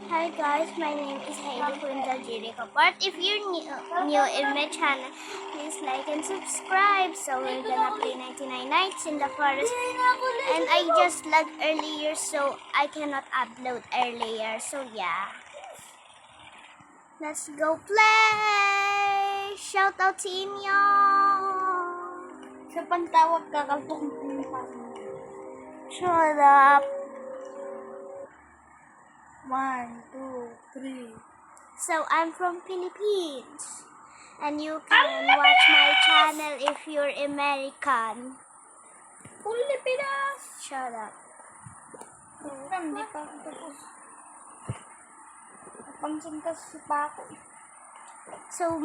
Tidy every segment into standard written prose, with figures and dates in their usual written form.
Hi guys, my name is Hailey Punja Jirikapart. If you're new in my channel, please like and subscribe. So we're gonna play 99 Nights in the Forest. And I just logged earlier so I cannot upload earlier. So yeah. Let's go play! Shout out sa inyo! Sa pantawag ka, kalpong Shut up! 1, 2, 3. So I'm from Philippines. And you can watch my channel if you're American. Pilipinas! Shut up. Hindi pa ako tapos. Napansin kasi pa ako. So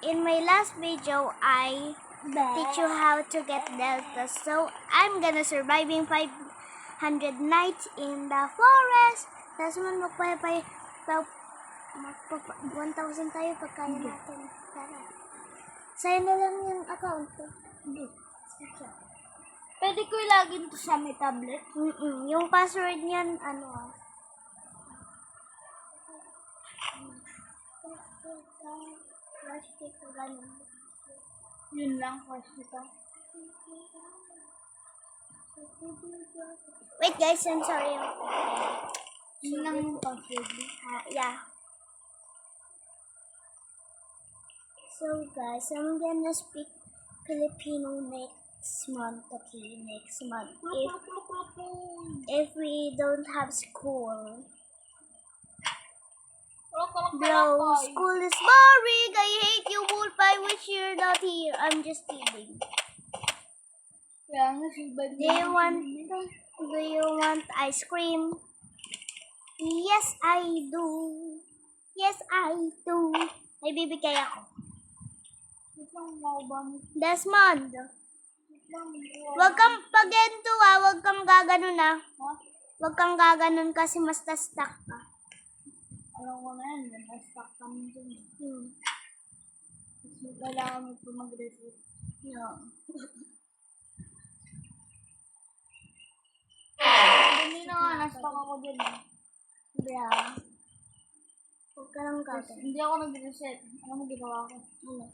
in my last video, I teach you how to get deltas. So I'm gonna surviving 500 nights in the forest. Tapos man magpapay 1,000 tayo pag kaya natin. Tara. Sa'yo na lang yung account ko. Hindi. Pwede ko ilagin to sa may tablet. Yung password niyan, ano ah. Yun lang, kasi ito. Wait guys, I'm sorry. Yun lang yung password. Yeah. So guys, I'm gonna speak Filipino next month. Okay, next month. If we don't have school. Bro, school is boring. I hate you, Wolf. I wish you're not here. I'm just kidding. Kaya nga si Bad. Do you want ice cream? Yes, I do. Yes, I do. May bibigay ako. Desmond, wag kang pagento ah. Wag kang gaganon ah. Wag kang gaganon kasi mas na-stuck ka. Alam ko na yan, na-stuck kami dun. Kasi kailangan mo po mag-reset. No. Hindi na nga, na-stuck ako dun. Yeah. Huwag ka lang gaganon. Hindi ako nag-reset. Alam mo ginawa ko? Ano?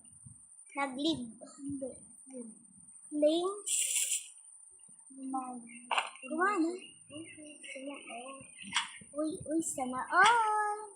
Nag-leave. Hindi. Yun. Lane? Gumana. Gumana? Uy, sana all.